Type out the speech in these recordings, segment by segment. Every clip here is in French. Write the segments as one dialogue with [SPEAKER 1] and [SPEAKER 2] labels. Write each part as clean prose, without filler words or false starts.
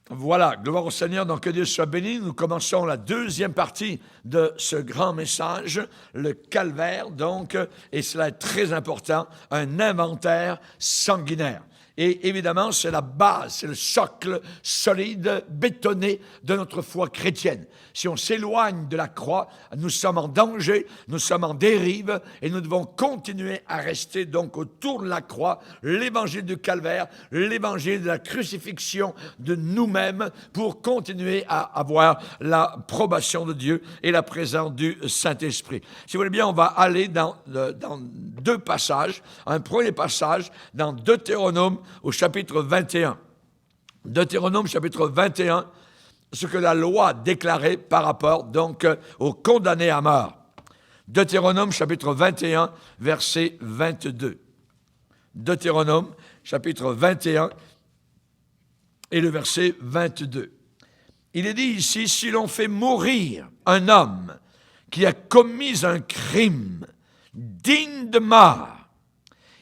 [SPEAKER 1] Voilà, gloire au Seigneur, donc que Dieu soit béni. Nous commençons la deuxième partie de ce grand message, le calvaire, donc, et cela est très important, un inventaire sanguinaire. Et évidemment, c'est la base, c'est le socle solide, bétonné de notre foi chrétienne. Si on s'éloigne de la croix, nous sommes en danger, nous sommes en dérive, et nous devons continuer à rester donc autour de la croix, l'évangile du calvaire, l'évangile de la crucifixion de nous-mêmes, pour continuer à avoir l'approbation de Dieu et la présence du Saint-Esprit. Si vous voulez bien, on va aller dans deux passages. Un premier passage dans Deutéronome, au chapitre 21. Deutéronome, chapitre 21, ce que la loi déclarait par rapport, donc, aux condamnés à mort. Deutéronome, chapitre 21, verset 22. Deutéronome, chapitre 21, et le verset 22. Il est dit ici, si l'on fait mourir un homme qui a commis un crime digne de mort,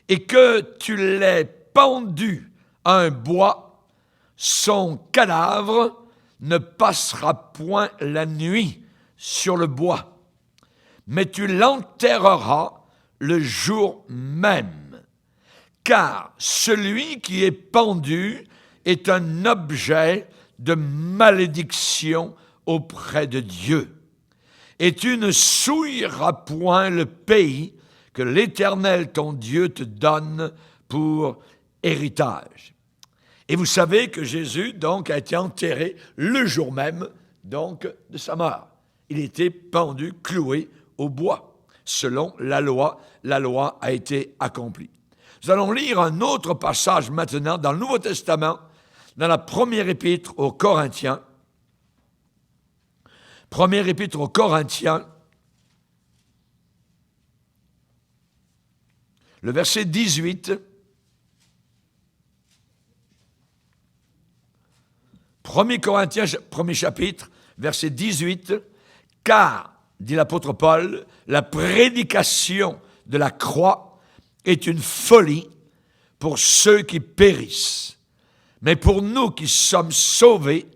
[SPEAKER 1] et que tu l'aies pendu à un bois, son cadavre ne passera point la nuit sur le bois, mais tu l'enterreras le jour même, car celui qui est pendu est un objet de malédiction auprès de Dieu. Et tu ne souilleras point le pays que l'Éternel ton Dieu te donne pour héritage. Et vous savez que Jésus, donc, a été enterré le jour même, donc, de sa mort. Il était pendu, cloué au bois. Selon la loi a été accomplie. Nous allons lire un autre passage maintenant dans le Nouveau Testament, dans la première épître aux Corinthiens. Première épître aux Corinthiens, le verset 18, 1 Corinthiens, premier chapitre, verset 18, « Car, dit l'apôtre Paul, la prédication de la croix est une folie pour ceux qui périssent. Mais pour nous qui sommes sauvés,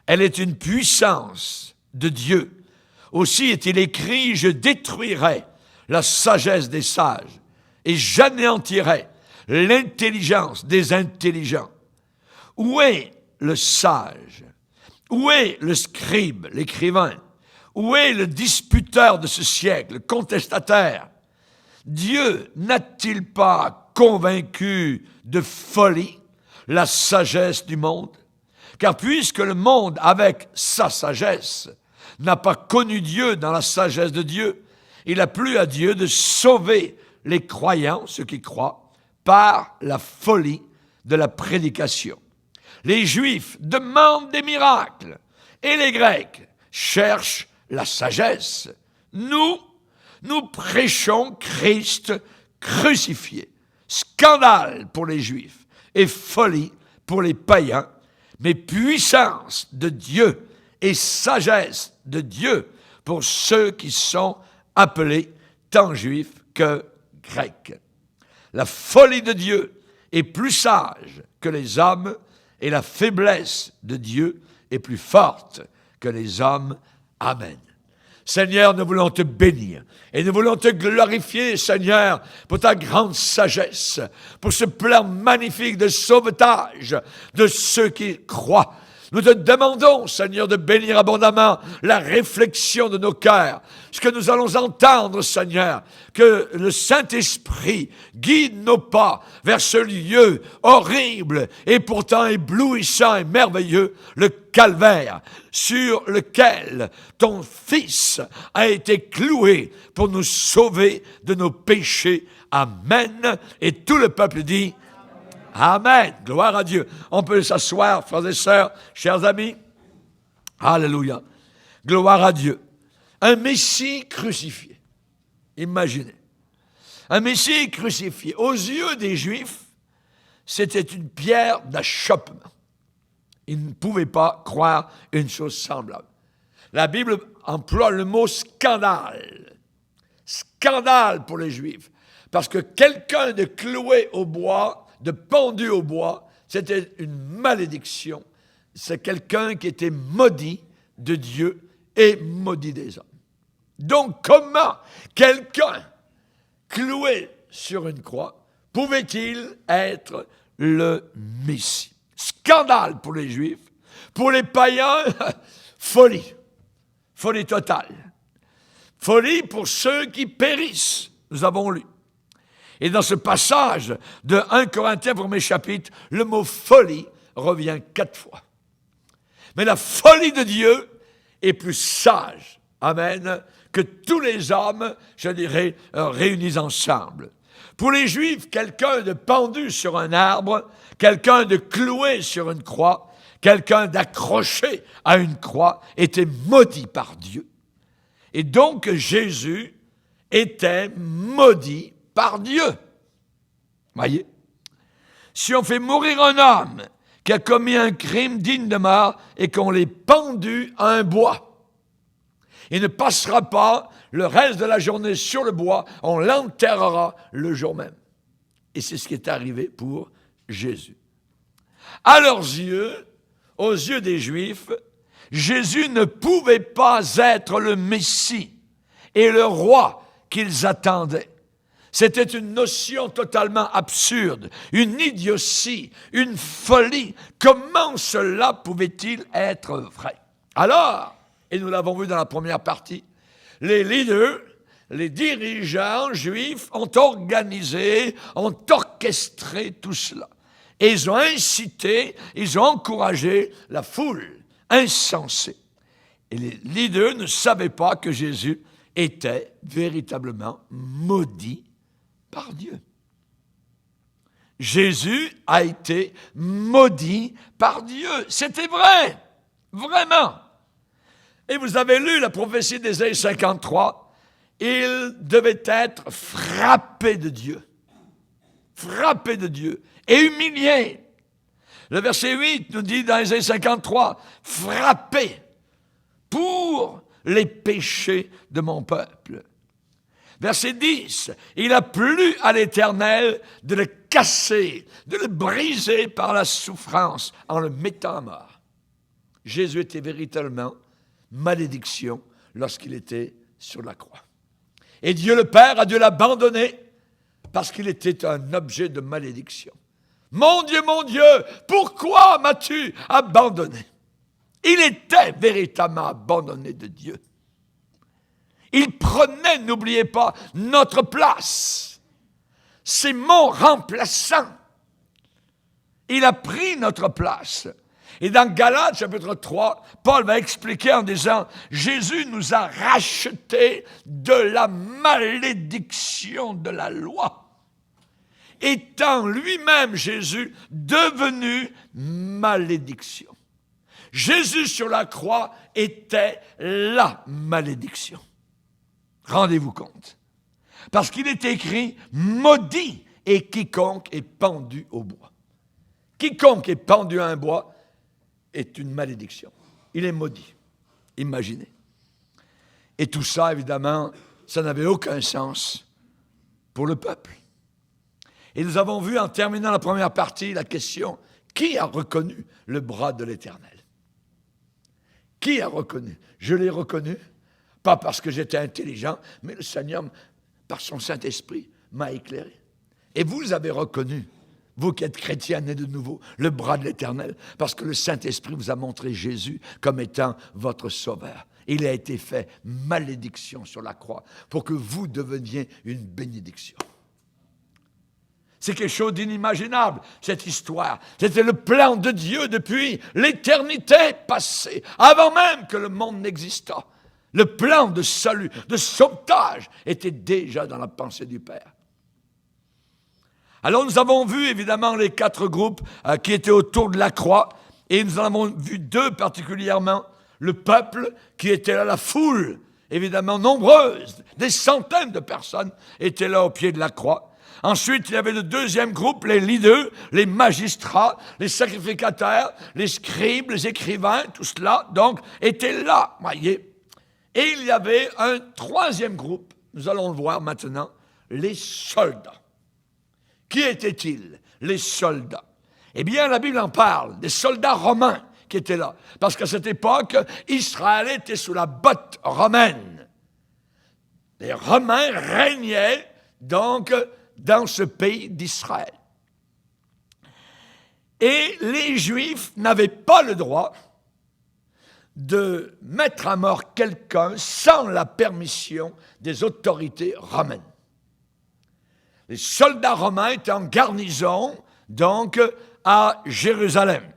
[SPEAKER 1] elle est une puissance de Dieu. Aussi est-il écrit, je détruirai la sagesse des sages et j'anéantirai l'intelligence des intelligents. Où est le sage? Où est le scribe, l'écrivain? Où est le disputeur de ce siècle, le contestataire? Dieu n'a-t-il pas convaincu de folie la sagesse du monde? Car puisque le monde, avec sa sagesse, n'a pas connu Dieu dans la sagesse de Dieu, il a plu à Dieu de sauver les croyants, ceux qui croient, par la folie de la prédication. Les Juifs demandent des miracles et les Grecs cherchent la sagesse. Nous prêchons Christ crucifié. Scandale pour les Juifs et folie pour les païens, mais puissance de Dieu et sagesse de Dieu pour ceux qui sont appelés tant Juifs que Grecs. La folie de Dieu est plus sage que les hommes et la faiblesse de Dieu est plus forte que les hommes. Amen. Seigneur, nous voulons te bénir et nous voulons te glorifier, Seigneur, pour ta grande sagesse, pour ce plan magnifique de sauvetage de ceux qui croient. Nous te demandons, Seigneur, de bénir abondamment la réflexion de nos cœurs, ce que nous allons entendre, Seigneur, que le Saint-Esprit guide nos pas vers ce lieu horrible et pourtant éblouissant et merveilleux, le calvaire, sur lequel ton Fils a été cloué pour nous sauver de nos péchés. Amen. Et tout le peuple dit Amen. Gloire à Dieu. On peut s'asseoir, frères et sœurs, chers amis. Alléluia. Gloire à Dieu. Un Messie crucifié. Imaginez. Un Messie crucifié. Aux yeux des Juifs, c'était une pierre d'achoppement. Ils ne pouvaient pas croire une chose semblable. La Bible emploie le mot scandale. Scandale pour les Juifs. Parce que quelqu'un de cloué au bois, de pendu au bois, c'était une malédiction c'est quelqu'un qui était maudit de Dieu et maudit des hommes. Donc, comment quelqu'un cloué sur une croix pouvait-il être le Messie? Scandale pour les Juifs. Pour les païens, folie. Folie totale. Folie pour ceux qui périssent. Nous avons lu. Et dans ce passage de 1 Corinthiens, premier chapitre, le mot folie revient 4 fois. Mais la folie de Dieu est plus sage, amen, que tous les hommes, je dirais, réunis ensemble. Pour les Juifs, quelqu'un de pendu sur un arbre, quelqu'un de cloué sur une croix, quelqu'un d'accroché à une croix était maudit par Dieu. Et donc Jésus était maudit par Dieu. Voyez? Si on fait mourir un homme qui a commis un crime digne de mort et qu'on l'ait pendu à un bois, il ne passera pas le reste de la journée sur le bois, on l'enterrera le jour même. Et c'est ce qui est arrivé pour Jésus. À leurs yeux, aux yeux des Juifs, Jésus ne pouvait pas être le Messie et le roi qu'ils attendaient. C'était une notion totalement absurde, une idiotie, une folie. Comment cela pouvait-il être vrai? Alors, et nous l'avons vu dans la première partie, les leaders, les dirigeants juifs ont organisé, ont orchestré tout cela. Et ils ont incité, ils ont encouragé la foule insensée. Et les leaders ne savaient pas que Jésus était véritablement maudit par Dieu. Jésus a été maudit par Dieu. C'était vrai, vraiment. Et vous avez lu la prophétie d'Ésaïe 53. Il devait être frappé de Dieu. Frappé de Dieu et humilié. Le verset 8 nous dit dans Ésaïe 53, frappé pour les péchés de mon peuple. Verset 10, il a plu à l'Éternel de le casser, de le briser par la souffrance en le mettant à mort. Jésus était véritablement malédiction lorsqu'il était sur la croix. Et Dieu le Père a dû l'abandonner parce qu'il était un objet de malédiction. Mon Dieu, pourquoi m'as-tu abandonné? Il était véritablement abandonné de Dieu. Il prenait, n'oubliez pas, notre place. C'est mon remplaçant. Il a pris notre place. Et dans Galates, chapitre 3, Paul va expliquer en disant, Jésus nous a rachetés de la malédiction de la loi. Étant lui-même, Jésus, devenu malédiction. Jésus sur la croix était la malédiction. Rendez-vous compte. Parce qu'il est écrit, maudit est quiconque est pendu au bois. Quiconque est pendu à un bois est une malédiction. Il est maudit. Imaginez. Et tout ça, évidemment, ça n'avait aucun sens pour le peuple. Et nous avons vu, en terminant la première partie, la question, qui a reconnu le bras de l'Éternel? Qui a reconnu? Je l'ai reconnu, pas parce que j'étais intelligent, mais le Seigneur, par son Saint-Esprit, m'a éclairé. Et vous avez reconnu, vous qui êtes chrétiens nés de nouveau, le bras de l'Éternel, parce que le Saint-Esprit vous a montré Jésus comme étant votre sauveur. Il a été fait malédiction sur la croix pour que vous deveniez une bénédiction. C'est quelque chose d'inimaginable, cette histoire. C'était le plan de Dieu depuis l'éternité passée, avant même que le monde n'existât. Le plan de salut, de sauvetage, était déjà dans la pensée du Père. Alors nous avons vu évidemment les 4 groupes qui étaient autour de la croix, et nous en avons vu 2 particulièrement. Le peuple qui était là, la foule, évidemment nombreuse, des centaines de personnes étaient là au pied de la croix. Ensuite, il y avait le deuxième groupe, les leaders, les magistrats, les sacrificateurs, les scribes, les écrivains, tout cela, donc, était là, voyez. Et il y avait un troisième groupe, nous allons le voir maintenant, les soldats. Qui étaient-ils, les soldats? Eh bien, la Bible en parle, des soldats romains qui était là. Parce qu'à cette époque, Israël était sous la botte romaine. Les Romains régnaient donc dans ce pays d'Israël. Et les Juifs n'avaient pas le droit de mettre à mort quelqu'un sans la permission des autorités romaines. Les soldats romains étaient en garnison, donc, à Jérusalem.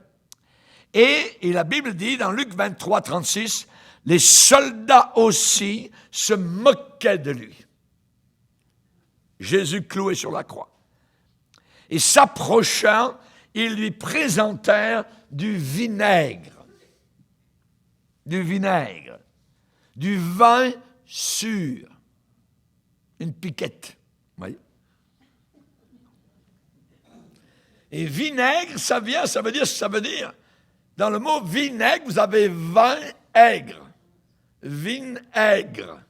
[SPEAKER 1] Et la Bible dit, dans Luc 23, 36, les soldats aussi se moquaient de lui. Jésus cloué sur la croix. Et s'approchant, ils lui présentèrent du vinaigre, du vin sûr, une piquette. Voyez? Et vinaigre, ça veut dire, dans le mot vinaigre, vous avez vin aigre. Vinaigre.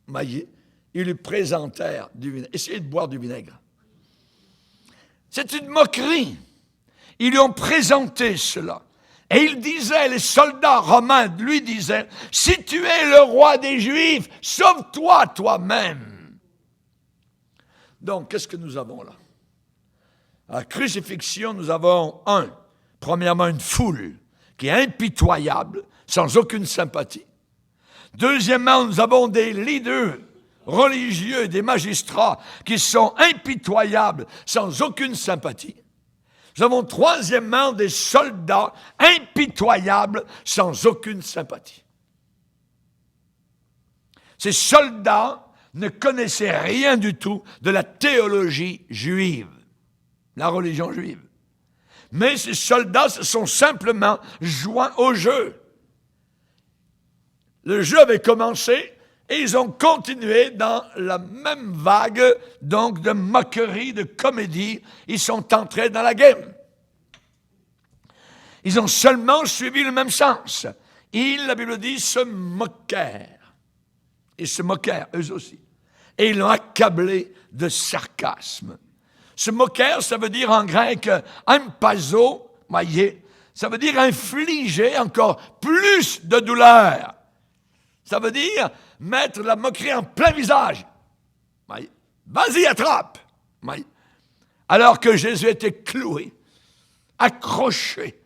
[SPEAKER 1] Voyez? Ils lui présentèrent du vinaigre. Essayez de boire du vinaigre. C'est une moquerie. Ils lui ont présenté cela. Et il disait, les soldats romains lui disaient, si tu es le roi des Juifs, sauve-toi toi-même. Donc, qu'est-ce que nous avons là? À la crucifixion, nous avons premièrement, une foule qui est impitoyable, sans aucune sympathie. Deuxièmement, nous avons des leaders religieux, des magistrats qui sont impitoyables, sans aucune sympathie. Nous avons troisièmement des soldats impitoyables, sans aucune sympathie. Ces soldats ne connaissaient rien du tout de la théologie juive, la religion juive. Mais ces soldats se sont simplement joints au jeu. Le jeu avait commencé et ils ont continué dans la même vague, donc de moquerie, de comédie. Ils sont entrés dans la game. Ils ont seulement suivi le même sens. Ils, la Bible dit, se moquèrent. Ils se moquèrent, eux aussi. Et ils l'ont accablé de sarcasme. Se moquèrent, ça veut dire en grec empazo, voyez, ça veut dire infliger encore plus de douleur. Ça veut dire mettre la moquerie en plein visage. Voyez. Vas-y, attrape. Voyez. Alors que Jésus était cloué, accroché,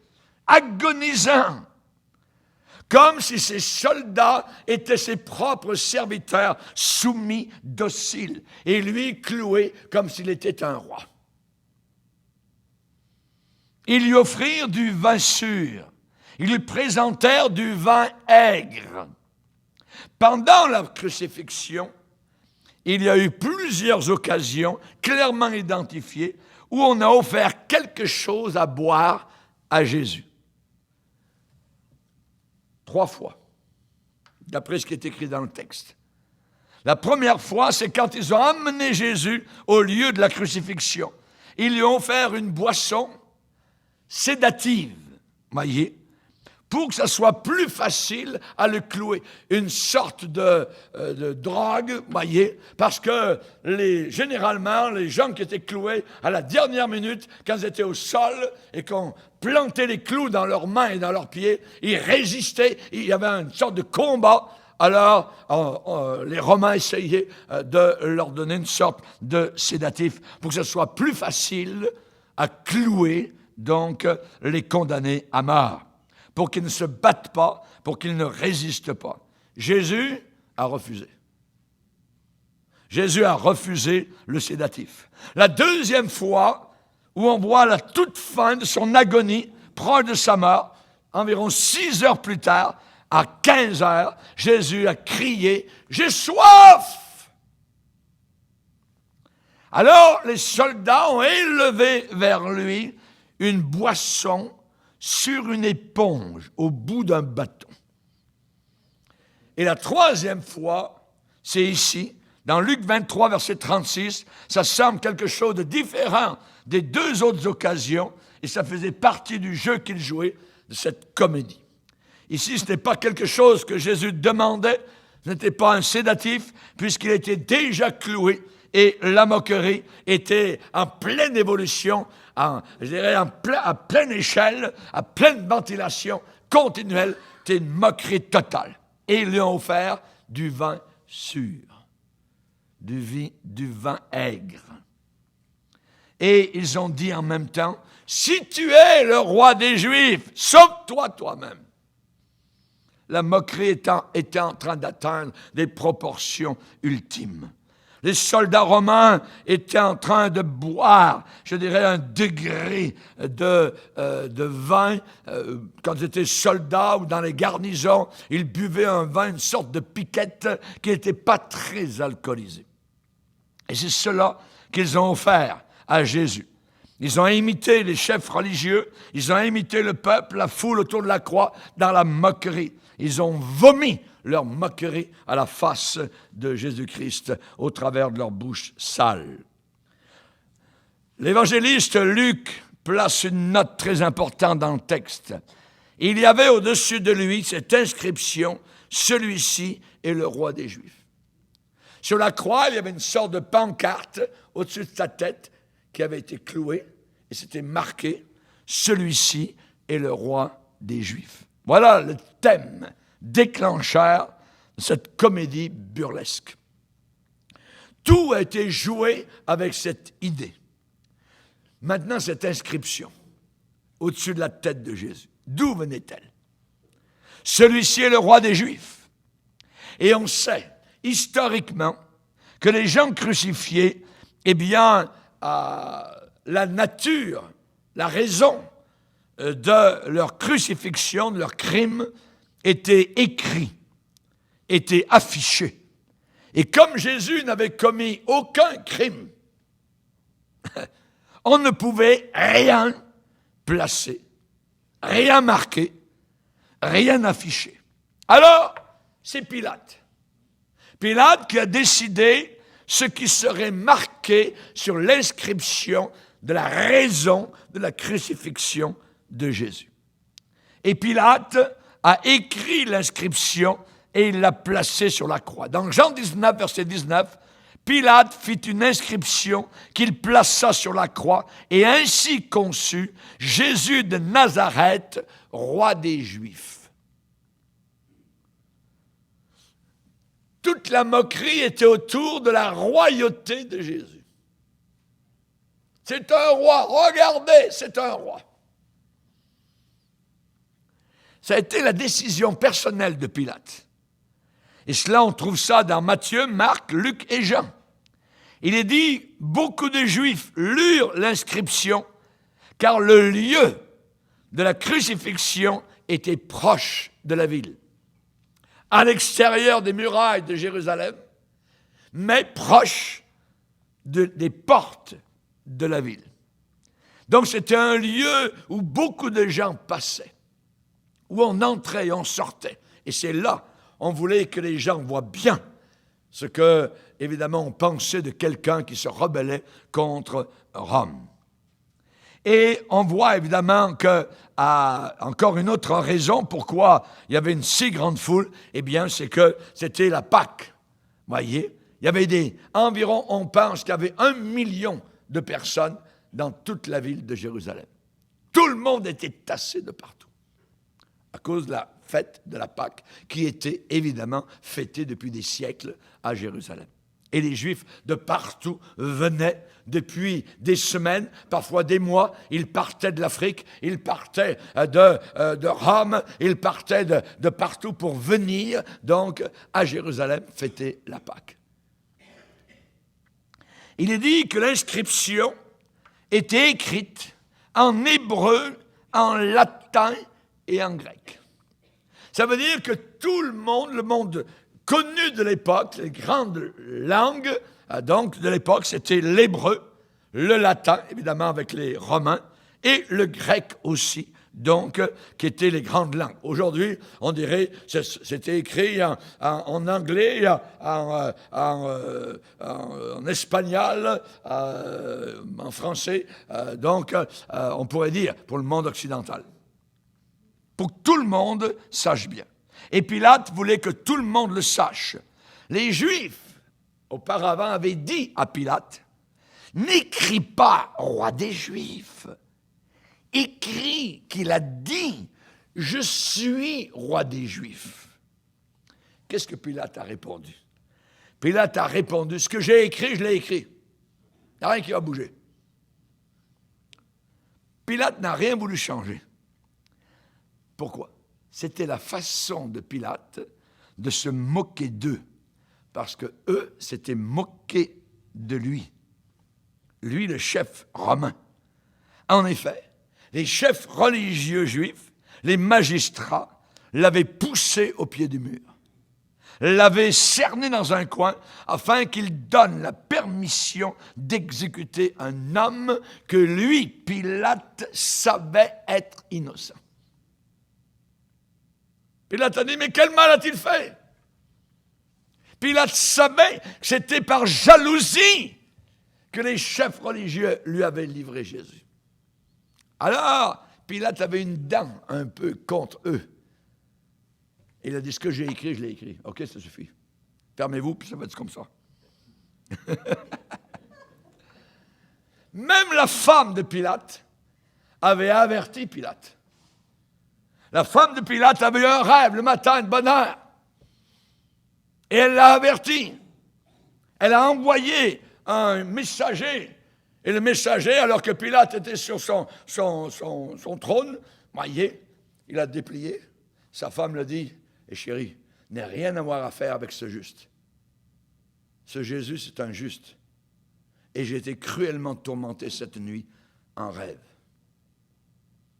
[SPEAKER 1] agonisant, comme si ses soldats étaient ses propres serviteurs, soumis, dociles, et lui cloué comme s'il était un roi. Ils lui offrirent du vin sûr, ils lui présentèrent du vin aigre. Pendant la crucifixion, il y a eu plusieurs occasions clairement identifiées où on a offert quelque chose à boire à Jésus. 3 fois, d'après ce qui est écrit dans le texte. La première fois, c'est quand ils ont amené Jésus au lieu de la crucifixion. Ils lui ont offert une boisson sédative, voyez, pour que ça soit plus facile à le clouer. Une sorte de drogue, voyez, parce que généralement, les gens qui étaient cloués à la dernière minute, quand ils étaient au sol et qu'on plantait les clous dans leurs mains et dans leurs pieds, ils résistaient, il y avait une sorte de combat. Alors, les Romains essayaient de leur donner une sorte de sédatif pour que ce soit plus facile à clouer, donc, les condamnés à mort, pour qu'ils ne se battent pas, pour qu'ils ne résistent pas. Jésus a refusé. Jésus a refusé le sédatif. La deuxième fois, où on voit la toute fin de son agonie, proche de sa mort, environ 6 heures plus tard, à 15 heures, Jésus a crié « J'ai soif !» Alors, les soldats ont élevé vers lui une boisson sur une éponge, au bout d'un bâton. Et la troisième fois, c'est ici, dans Luc 23, verset 36, ça semble quelque chose de différent des 2 autres occasions, et ça faisait partie du jeu qu'il jouait, de cette comédie. Ici, ce n'est pas quelque chose que Jésus demandait, ce n'était pas un sédatif, puisqu'il était déjà cloué, et la moquerie était en pleine évolution, à pleine échelle, à pleine ventilation, continuelle, c'était une moquerie totale. Et ils lui ont offert du vin sûr, du vin aigre. Et ils ont dit en même temps, si tu es le roi des Juifs, sauve-toi toi-même. La moquerie était en train d'atteindre des proportions ultimes. Les soldats romains étaient en train de boire, je dirais, un degré de vin. Quand ils étaient soldats ou dans les garnisons, ils buvaient un vin, une sorte de piquette qui n'était pas très alcoolisé. Et c'est cela qu'ils ont offert à Jésus. Ils ont imité les chefs religieux, ils ont imité le peuple, la foule autour de la croix, dans la moquerie. Ils ont vomi leur moquerie à la face de Jésus-Christ au travers de leur bouche sale. L'évangéliste Luc place une note très importante dans le texte. Il y avait au-dessus de lui cette inscription, « Celui-ci est le roi des Juifs ». Sur la croix, il y avait une sorte de pancarte au-dessus de sa tête qui avait été clouée et c'était marqué « Celui-ci est le roi des Juifs ». Voilà le thème déclencheur de cette comédie burlesque. Tout a été joué avec cette idée. Maintenant, cette inscription au-dessus de la tête de Jésus, d'où venait-elle? Celui-ci est le roi des Juifs. Et on sait, historiquement, que les gens crucifiés, eh bien, la nature, la raison de leur crucifixion, de leur crime, était écrit, était affiché. Et comme Jésus n'avait commis aucun crime, on ne pouvait rien placer, rien marquer, rien afficher. Alors, c'est Pilate. Pilate qui a décidé ce qui serait marqué sur l'inscription de la raison de la crucifixion de Jésus. Et Pilate a écrit l'inscription et il l'a placée sur la croix. Dans Jean 19, verset 19, Pilate fit une inscription qu'il plaça sur la croix et ainsi conçut Jésus de Nazareth, roi des Juifs. Toute la moquerie était autour de la royauté de Jésus. C'est un roi, regardez, c'est un roi. Ça a été la décision personnelle de Pilate. Et cela, on trouve ça dans Matthieu, Marc, Luc et Jean. Il est dit, beaucoup de Juifs lurent l'inscription, car le lieu de la crucifixion était proche de la ville. À l'extérieur des murailles de Jérusalem, mais proche des portes de la ville. Donc c'était un lieu où beaucoup de gens passaient, où on entrait et on sortait. Et c'est là, on voulait que les gens voient bien ce que, évidemment, on pensait de quelqu'un qui se rebellait contre Rome. Et on voit évidemment que, encore une autre raison pourquoi il y avait une si grande foule, eh bien, c'est que c'était la Pâque. Voyez, il y avait environ, on pense qu'il y avait 1 million de personnes dans toute la ville de Jérusalem. Tout le monde était tassé de partout, à cause de la fête de la Pâque, qui était évidemment fêtée depuis des siècles à Jérusalem. Et les Juifs de partout venaient depuis des semaines, parfois des mois. Ils partaient de l'Afrique, ils partaient de Rome, ils partaient de partout pour venir donc à Jérusalem fêter la Pâque. Il est dit que l'inscription était écrite en hébreu, en latin et en grec. Ça veut dire que tout le monde connu de l'époque, les grandes langues donc de l'époque, c'était l'hébreu, le latin, évidemment avec les Romains, et le grec aussi, donc, qui étaient les grandes langues. Aujourd'hui, on dirait que c'était écrit en anglais, en espagnol, en français, donc on pourrait dire pour le monde occidental. Pour que tout le monde sache bien. Et Pilate voulait que tout le monde le sache. Les Juifs, auparavant, avaient dit à Pilate, « N'écris pas roi des Juifs. Écris qu'il a dit, je suis roi des Juifs. Qu'est-ce que Pilate a répondu? Pilate a répondu, ce que j'ai écrit, je l'ai écrit. Il n'y a rien qui va bouger. Pilate n'a rien voulu changer. Pourquoi? C'était la façon de Pilate de se moquer d'eux, parce que eux s'étaient moqués de lui. Lui, le chef romain. En effet, les chefs religieux juifs, les magistrats, l'avaient poussé au pied du mur, l'avaient cerné dans un coin afin qu'il donne la permission d'exécuter un homme que lui, Pilate, savait être innocent. Pilate a dit, mais quel mal a-t-il fait? Pilate savait que c'était par jalousie que les chefs religieux lui avaient livré Jésus. Alors, Pilate avait une dent un peu contre eux. Il a dit, ce que j'ai écrit, je l'ai écrit. OK, ça suffit. Fermez-vous, puis ça va être comme ça. Même la femme de Pilate avait averti Pilate. La femme de Pilate avait eu un rêve le matin de bonne heure. Et elle l'a averti. Elle a envoyé un messager. Et le messager, alors que Pilate était sur son trône, voyez, il a déplié. Sa femme lui a dit, « Chérie, n'a rien à voir à faire avec ce juste. Ce Jésus, c'est un juste. Et j'ai été cruellement tourmenté cette nuit en rêve.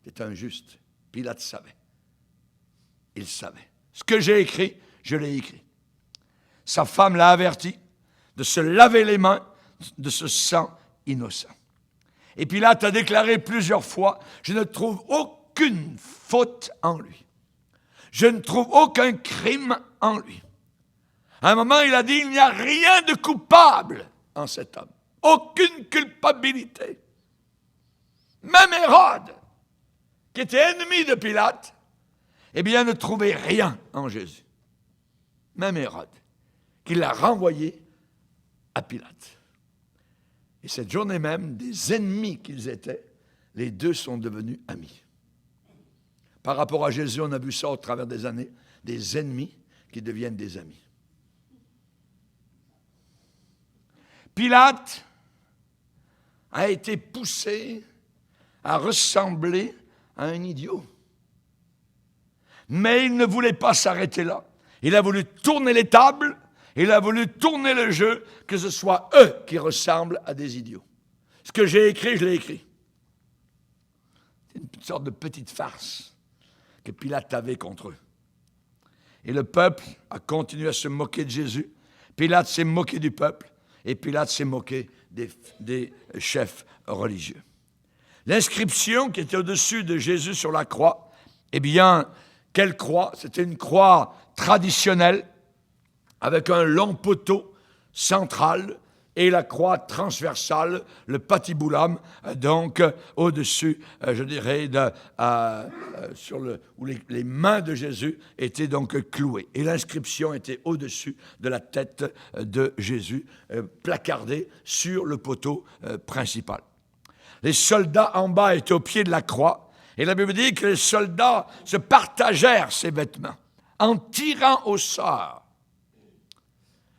[SPEAKER 1] C'est un juste. » Pilate savait. Il savait. Ce que j'ai écrit, je l'ai écrit. Sa femme l'a averti de se laver les mains de ce sang innocent. Et Pilate a déclaré plusieurs fois, je ne trouve aucune faute en lui. Je ne trouve aucun crime en lui. À un moment, il a dit, il n'y a rien de coupable en cet homme. Aucune culpabilité. Même Hérode, qui était ennemi de Pilate, eh bien, ne trouvait rien en Jésus. Même Hérode, qui l'a renvoyé à Pilate. Et cette journée même, des ennemis qu'ils étaient, les deux sont devenus amis. Par rapport à Jésus, on a vu ça au travers des années, des ennemis qui deviennent des amis. Pilate a été poussé à ressembler à un idiot. Mais il ne voulait pas s'arrêter là. Il a voulu tourner les tables, il a voulu tourner le jeu, que ce soit eux qui ressemblent à des idiots. Ce que j'ai écrit, je l'ai écrit. C'est une sorte de petite farce que Pilate avait contre eux. Et le peuple a continué à se moquer de Jésus. Pilate s'est moqué du peuple et Pilate s'est moqué des chefs religieux. L'inscription qui était au-dessus de Jésus sur la croix, eh bien, quelle croix? C'était une croix traditionnelle avec un long poteau central et la croix transversale, le patiboulam, donc au-dessus, je dirais, où les mains de Jésus étaient donc clouées. Et l'inscription était au-dessus de la tête de Jésus, placardée sur le poteau principal. Les soldats en bas étaient au pied de la croix, et la Bible dit que les soldats se partagèrent ces vêtements en tirant au sort.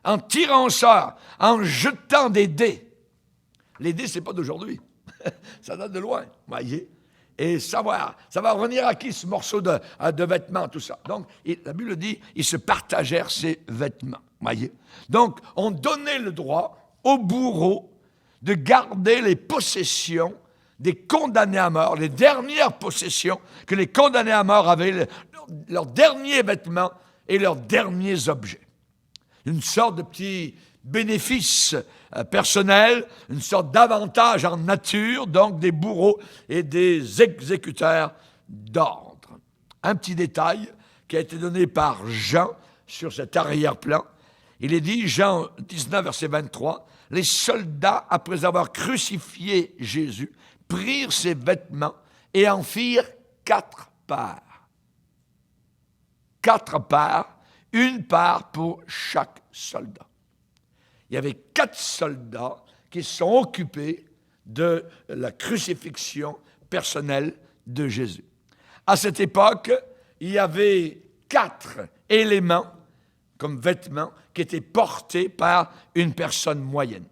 [SPEAKER 1] En tirant au sort, en jetant des dés. Les dés, ce n'est pas d'aujourd'hui. Ça date de loin, voyez. Et ça va revenir à qui ce morceau de vêtements, tout ça. Donc, la Bible dit, ils se partagèrent ces vêtements, voyez. Donc, on donnait le droit au bourreau de garder les possessions des condamnés à mort, les dernières possessions que les condamnés à mort avaient, leurs derniers vêtements et leurs derniers objets. Une sorte de petit bénéfice personnel, une sorte d'avantage en nature, donc des bourreaux et des exécuteurs d'ordre. Un petit détail qui a été donné par Jean sur cet arrière-plan. Il est dit, Jean 19, verset 23, « Les soldats, après avoir crucifié Jésus, prirent ses vêtements et en firent 4 parts. 4 parts. Une part pour chaque soldat. Il y avait 4 soldats qui se sont occupés de la crucifixion personnelle de Jésus. à cette époque, il y avait 4 éléments comme vêtements qui étaient portés par une personne moyenne.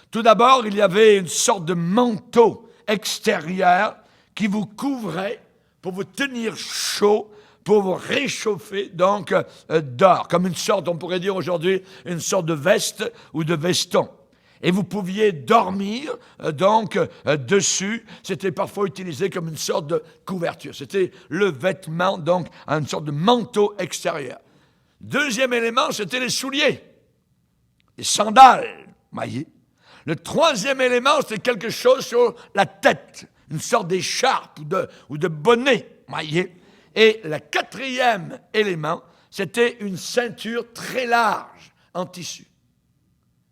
[SPEAKER 1] Tout d'abord, il y avait une sorte de manteau extérieur qui vous couvrait pour vous tenir chaud, pour vous réchauffer, donc dehors, comme une sorte, on pourrait dire aujourd'hui, une sorte de veste ou de veston. Et vous pouviez dormir, dessus. C'était parfois utilisé comme une sorte de couverture. C'était le vêtement, donc, une sorte de manteau extérieur. Deuxième élément, c'était les souliers, les sandales, voyez. Le troisième élément, c'était quelque chose sur la tête, une sorte d'écharpe ou de bonnet, voyez. Et le quatrième élément, c'était une ceinture très large en tissu.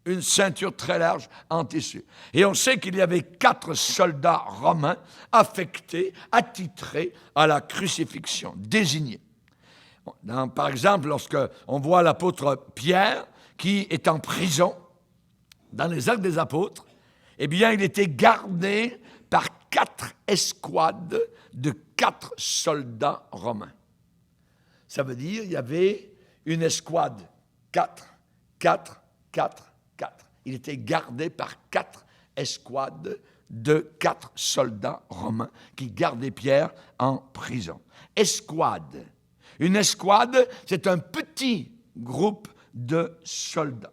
[SPEAKER 1] Une ceinture très large en tissu. Et on sait qu'il y avait 4 soldats romains affectés, attitrés à la crucifixion, désignés. Par exemple, lorsque on voit l'apôtre Pierre qui est en prison, dans les Actes des Apôtres, eh bien, il était gardé par 4 escouades de 4 soldats romains. Ça veut dire qu'il y avait une escouade, 4. Il était gardé par 4 escouades de 4 soldats romains qui gardaient Pierre en prison. Escouade. Une escouade, c'est un petit groupe de soldats.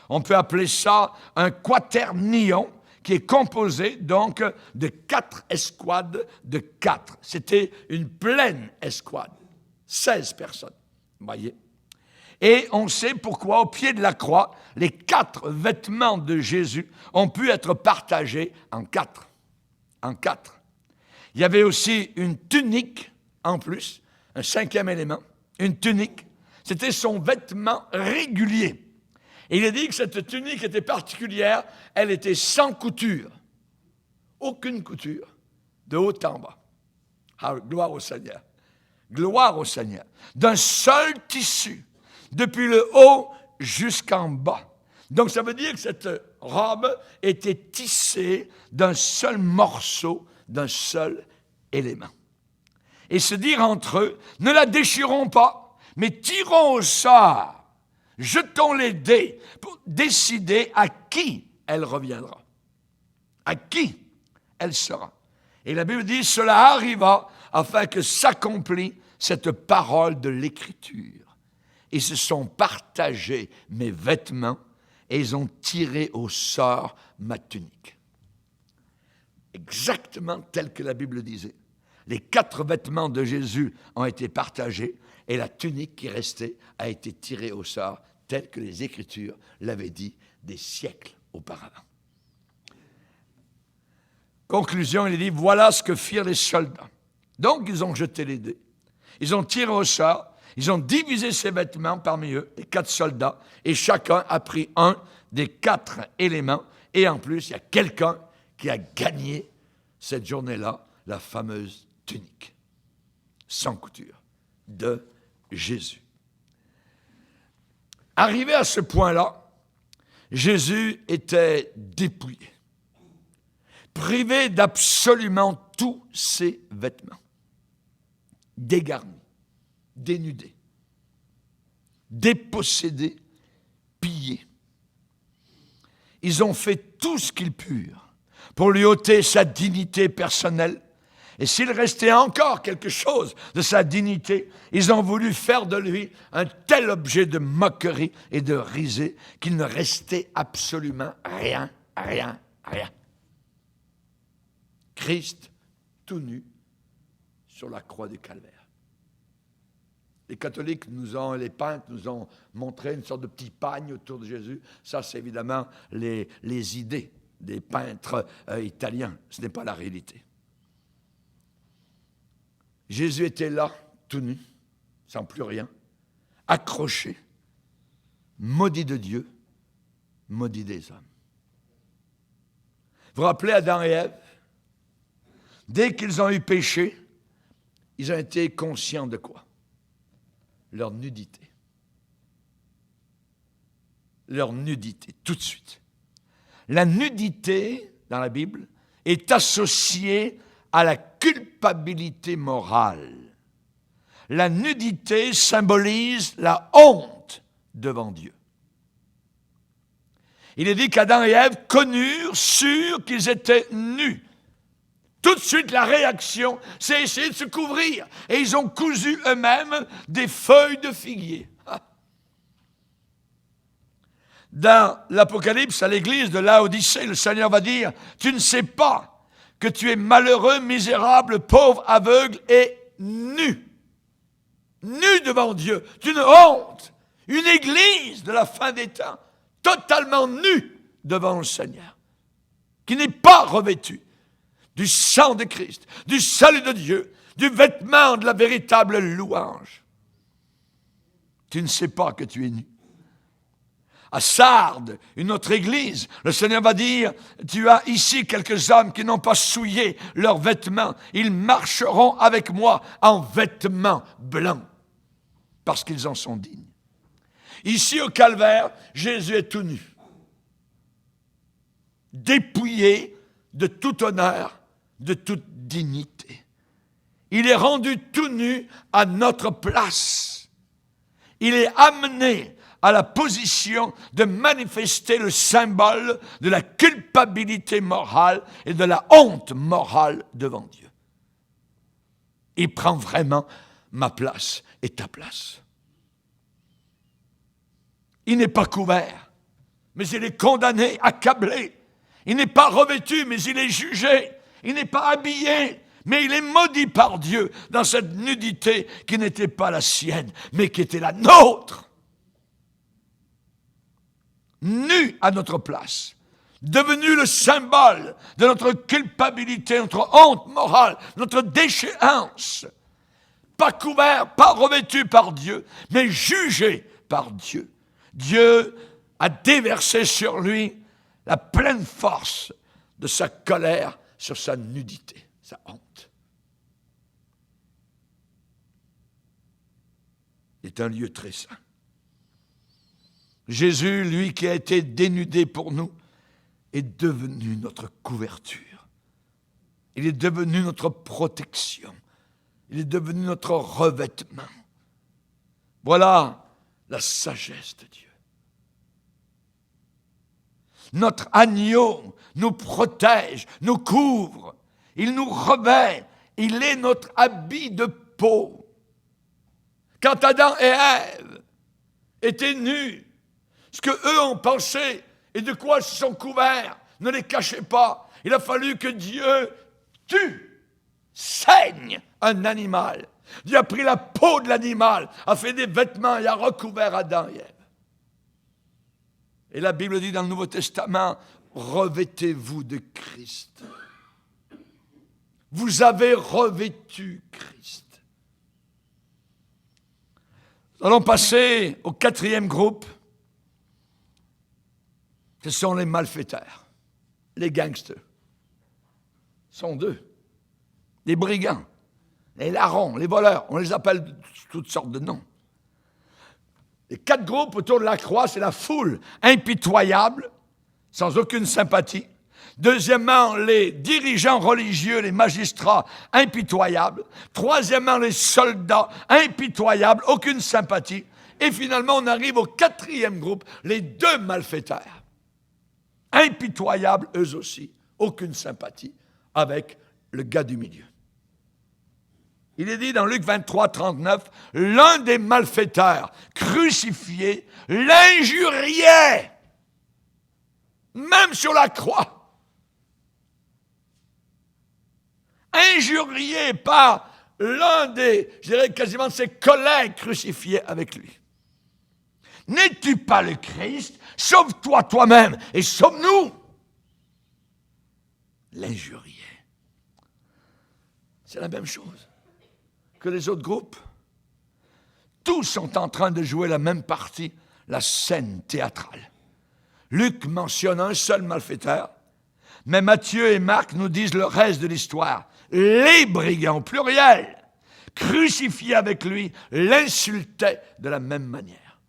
[SPEAKER 1] On peut appeler ça un quaternion qui est composé donc de 4 escouades de 4. C'était une pleine escouade, 16 personnes, vous voyez. Et on sait pourquoi, au pied de la croix, les 4 vêtements de Jésus ont pu être partagés en 4. En 4. Il y avait aussi une tunique en plus, un 5e élément, une tunique. C'était son vêtement régulier. Et il est dit que cette tunique était particulière, elle était sans couture. Aucune couture, de haut en bas. Ah, gloire au Seigneur. Gloire au Seigneur. D'un seul tissu, depuis le haut jusqu'en bas. Donc ça veut dire que cette robe était tissée d'un seul morceau, d'un seul élément. Et se dire entre eux, ne la déchirons pas, mais tirons au sort. Jetons les dés pour décider à qui elle reviendra, à qui elle sera. Et la Bible dit, cela arriva afin que s'accomplisse cette parole de l'Écriture. Ils se sont partagés mes vêtements et ils ont tiré au sort ma tunique. Exactement tel que la Bible disait. Les 4 vêtements de Jésus ont été partagés et la tunique qui restait a été tirée au sort, tel que les Écritures l'avaient dit des siècles auparavant. Conclusion, il dit, voilà ce que firent les soldats. Donc, ils ont jeté les dés. Ils ont tiré au sort, ils ont divisé ces vêtements parmi eux, les 4 soldats, et chacun a pris un des 4 éléments. Et en plus, il y a quelqu'un qui a gagné cette journée-là, la fameuse tunique, sans couture, de Jésus. Arrivé à ce point-là, Jésus était dépouillé, privé d'absolument tous ses vêtements, dégarni, dénudé, dépossédé, pillé. Ils ont fait tout ce qu'ils purent pour lui ôter sa dignité personnelle. Et s'il restait encore quelque chose de sa dignité, ils ont voulu faire de lui un tel objet de moquerie et de risée qu'il ne restait absolument rien. Christ, tout nu, sur la croix du Calvaire. Les catholiques les peintres nous ont montré une sorte de petit pagne autour de Jésus. Ça, c'est évidemment les idées des peintres italiens. Ce n'est pas la réalité. Jésus était là, tout nu, sans plus rien, accroché, maudit de Dieu, maudit des hommes. Vous vous rappelez Adam et Ève? Dès qu'ils ont eu péché, ils ont été conscients de quoi? Leur nudité. Leur nudité, tout de suite. La nudité, dans la Bible, est associée à la culpabilité morale. La nudité symbolise la honte devant Dieu. Il est dit qu'Adam et Ève connurent, sûrs qu'ils étaient nus. Tout de suite, la réaction, c'est essayer de se couvrir. Et ils ont cousu eux-mêmes des feuilles de figuier. Dans l'Apocalypse, à l'église de Laodicée, le Seigneur va dire, « Tu ne sais pas que tu es malheureux, misérable, pauvre, aveugle et nu. » Nu devant Dieu. C'est une honte. Une église de la fin des temps, totalement nue devant le Seigneur, qui n'est pas revêtue du sang de Christ, du salut de Dieu, du vêtement de la véritable louange. Tu ne sais pas que tu es nu. À Sardes, une autre église, le Seigneur va dire, tu as ici quelques hommes qui n'ont pas souillé leurs vêtements. Ils marcheront avec moi en vêtements blancs, parce qu'ils en sont dignes. Ici au Calvaire, Jésus est tout nu, dépouillé de tout honneur, de toute dignité. Il est rendu tout nu à notre place. Il est amené à la position de manifester le symbole de la culpabilité morale et de la honte morale devant Dieu. Il prend vraiment ma place et ta place. Il n'est pas couvert, mais il est condamné, accablé. Il n'est pas revêtu, mais il est jugé. Il n'est pas habillé, mais il est maudit par Dieu dans cette nudité qui n'était pas la sienne, mais qui était la nôtre. Nu à notre place, devenu le symbole de notre culpabilité, notre honte morale, notre déchéance. Pas couvert, pas revêtu par Dieu, mais jugé par Dieu. Dieu a déversé sur lui la pleine force de sa colère sur sa nudité, sa honte. C'est un lieu très saint. Jésus, lui qui a été dénudé pour nous, est devenu notre couverture. Il est devenu notre protection. Il est devenu notre revêtement. Voilà la sagesse de Dieu. Notre agneau nous protège, nous couvre. Il nous revêt. Il est notre habit de peau. Quand Adam et Ève étaient nus, ce qu'eux ont pensé et de quoi ils se sont couverts, ne les cachez pas. Il a fallu que Dieu tue, saigne un animal. Dieu a pris la peau de l'animal, a fait des vêtements et a recouvert Adam et Ève. Et la Bible dit dans le Nouveau Testament, revêtez-vous de Christ. Vous avez revêtu Christ. Nous allons passer au 4e groupe. Ce sont les malfaiteurs, les gangsters. Ce sont deux. Les brigands, les larrons, les voleurs. On les appelle de toutes sortes de noms. Les 4 groupes autour de la croix, c'est la foule impitoyable, sans aucune sympathie. Deuxièmement, les dirigeants religieux, les magistrats, impitoyables. Troisièmement, les soldats, impitoyables, aucune sympathie. Et finalement, on arrive au 4e groupe, les 2 malfaiteurs. Impitoyables, eux aussi, aucune sympathie, avec le gars du milieu. Il est dit dans Luc 23, 39, l'un des malfaiteurs crucifiés l'injuriait, même sur la croix. Injurié par l'un des, je dirais quasiment de ses collègues crucifiés avec lui. N'es-tu pas le Christ? Sauve-toi toi-même et sauve-nous. L'injurier. C'est la même chose que les autres groupes. Tous sont en train de jouer la même partie, la scène théâtrale. Luc mentionne un seul malfaiteur, mais Matthieu et Marc nous disent le reste de l'histoire. Les brigands, pluriel, crucifiés avec lui, l'insultaient de la même manière.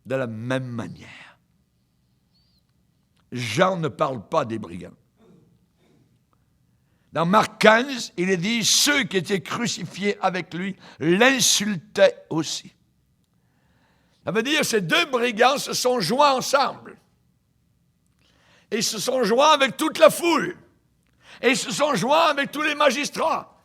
[SPEAKER 1] De la même manière. Jean ne parle pas des brigands. Dans Marc 15, il est dit, ceux qui étaient crucifiés avec lui l'insultaient aussi. Ça veut dire que ces deux brigands se sont joints ensemble. Et ils se sont joints avec toute la foule. Et ils se sont joints avec tous les magistrats,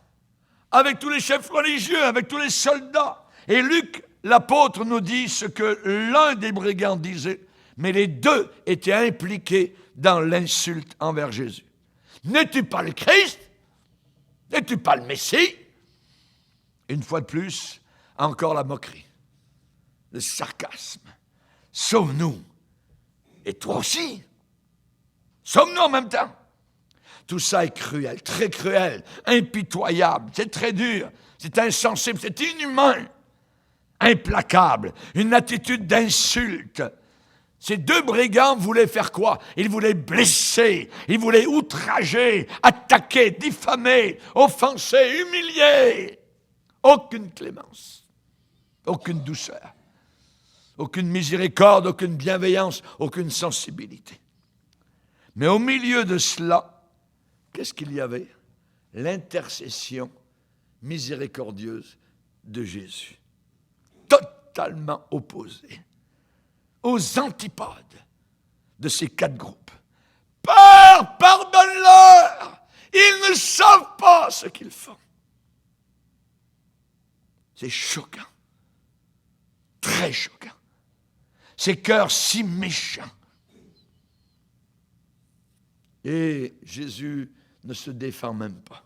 [SPEAKER 1] avec tous les chefs religieux, avec tous les soldats. Et Luc, l'apôtre, nous dit ce que l'un des brigands disait, mais les deux étaient impliqués dans l'insulte envers Jésus. N'es-tu pas le Christ? N'es-tu pas le Messie? Une fois de plus, encore la moquerie, le sarcasme. Sauve-nous. Et toi aussi. Sauve-nous en même temps. Tout ça est cruel, très cruel, impitoyable, c'est très dur, c'est insensible, c'est inhumain, implacable, une attitude d'insulte. Ces deux brigands voulaient faire quoi? Ils voulaient blesser, ils voulaient outrager, attaquer, diffamer, offenser, humilier. Aucune clémence, aucune douceur, aucune miséricorde, aucune bienveillance, aucune sensibilité. Mais au milieu de cela, qu'est-ce qu'il y avait? L'intercession miséricordieuse de Jésus. Totalement opposée aux antipodes de ces quatre groupes. Père, pardonne-leur! Ils ne savent pas ce qu'ils font. C'est choquant. Très choquant. Ces cœurs si méchants. Et Jésus ne se défend même pas.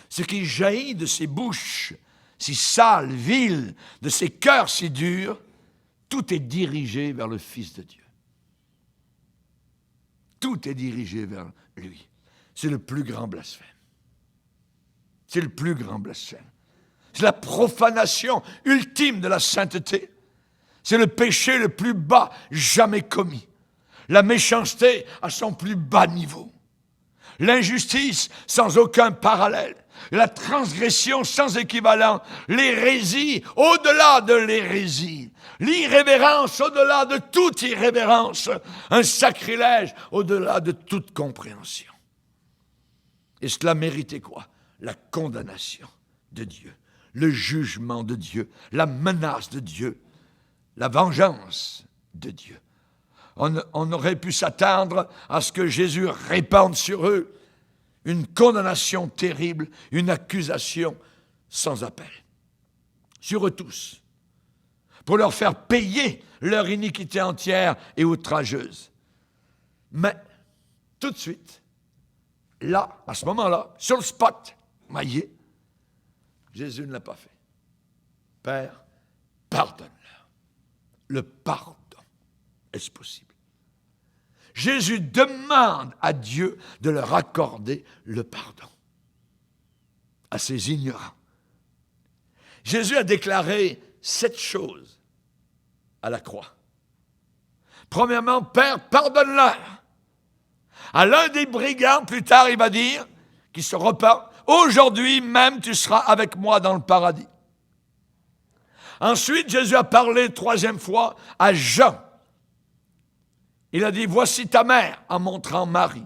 [SPEAKER 1] Ce qui jaillit de ces bouches si sales, viles, de ces cœurs si durs, tout est dirigé vers le Fils de Dieu. Tout est dirigé vers lui. C'est le plus grand blasphème. C'est le plus grand blasphème. C'est la profanation ultime de la sainteté. C'est le péché le plus bas jamais commis. La méchanceté à son plus bas niveau. L'injustice sans aucun parallèle. La transgression sans équivalent. L'hérésie au-delà de l'hérésie. L'irrévérence au-delà de toute irrévérence. Un sacrilège au-delà de toute compréhension. Et cela méritait quoi? La condamnation de Dieu. Le jugement de Dieu. La menace de Dieu. La vengeance de Dieu. On aurait pu s'attendre à ce que Jésus répande sur eux une condamnation terrible, une accusation sans appel. Sur eux tous. Pour leur faire payer leur iniquité entière et outrageuse. Mais, tout de suite, là, à ce moment-là, sur le spot, maillé, Jésus ne l'a pas fait. Père, pardonne-leur. Le pardon. Est-ce possible? Jésus demande à Dieu de leur accorder le pardon à ces ignorants. Jésus a déclaré 7 choses à la croix. Premièrement, Père, pardonne-leur. À l'un des brigands, plus tard, il va dire, qui se repent, aujourd'hui même tu seras avec moi dans le paradis. Ensuite, Jésus a parlé 3e fois à Jean. Il a dit, voici ta mère, en montrant Marie.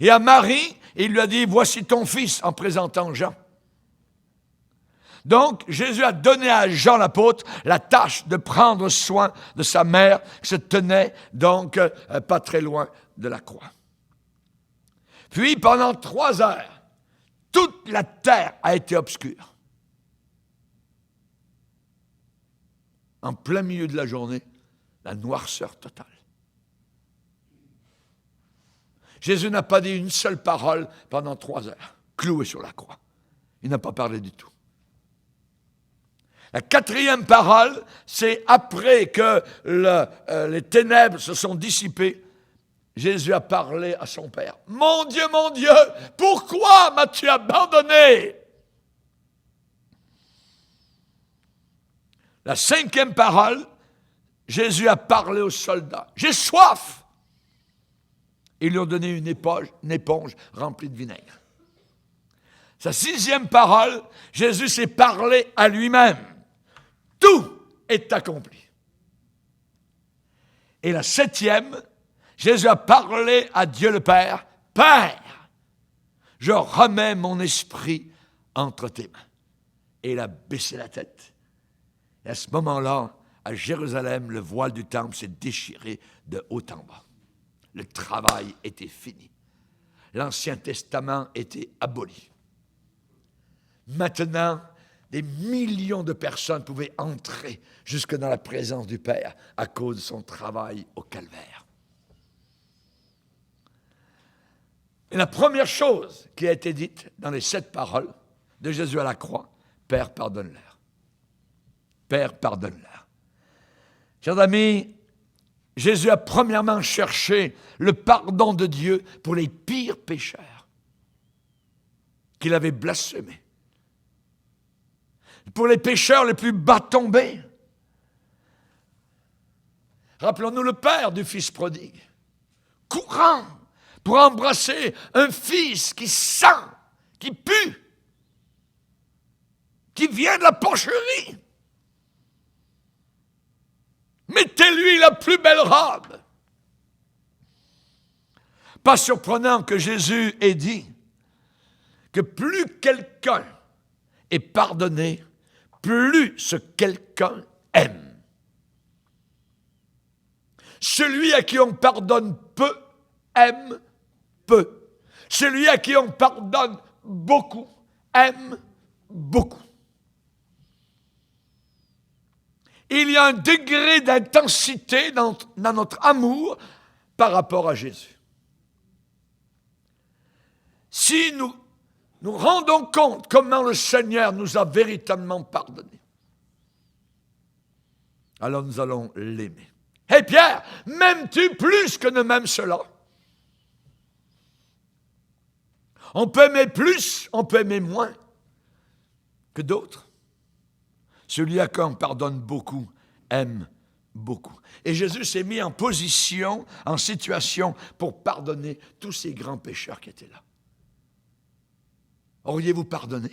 [SPEAKER 1] Et à Marie, il lui a dit, voici ton fils, en présentant Jean. Donc, Jésus a donné à Jean l'apôtre la tâche de prendre soin de sa mère, qui se tenait donc pas très loin de la croix. Puis, pendant 3 heures, toute la terre a été obscure. En plein milieu de la journée, la noirceur totale. Jésus n'a pas dit une seule parole pendant 3 heures, cloué sur la croix. Il n'a pas parlé du tout. La 4e parole, c'est après que les ténèbres se sont dissipées, Jésus a parlé à son Père. « Mon Dieu, pourquoi m'as-tu abandonné ?» La 5e parole, Jésus a parlé aux soldats. « J'ai soif !» Ils lui ont donné une éponge remplie de vinaigre. Sa 6e parole, Jésus s'est parlé à lui-même. Tout est accompli. Et la 7e, Jésus a parlé à Dieu le Père. Père, je remets mon esprit entre tes mains. Et il a baissé la tête. Et à ce moment-là, à Jérusalem, le voile du temple s'est déchiré de haut en bas. Le travail était fini. L'Ancien Testament était aboli. Maintenant, des millions de personnes pouvaient entrer jusque dans la présence du Père à cause de son travail au calvaire. Et la première chose qui a été dite dans les 7 paroles de Jésus à la croix, « Père, pardonne-leur. Père, pardonne-leur. » Chers amis, Jésus a premièrement cherché le pardon de Dieu pour les pires pécheurs qu'il avait blasphémés. Pour les pécheurs les plus bas tombés. Rappelons-nous le père du fils prodigue, courant pour embrasser un fils qui sent, qui pue, qui vient de la porcherie. Mettez-lui la plus belle robe. Pas surprenant que Jésus ait dit que plus quelqu'un est pardonné, plus ce quelqu'un aime. Celui à qui on pardonne peu, aime peu. Celui à qui on pardonne beaucoup, aime beaucoup. Il y a un degré d'intensité dans notre amour par rapport à Jésus. Si nous rendons compte comment le Seigneur nous a véritablement pardonné, alors nous allons l'aimer. Hé Pierre, m'aimes-tu plus que ne m'aime cela? On peut aimer plus, on peut aimer moins que d'autres. Celui à qui on pardonne beaucoup aime beaucoup. Et Jésus s'est mis en position, en situation pour pardonner tous ces grands pécheurs qui étaient là. Auriez-vous pardonné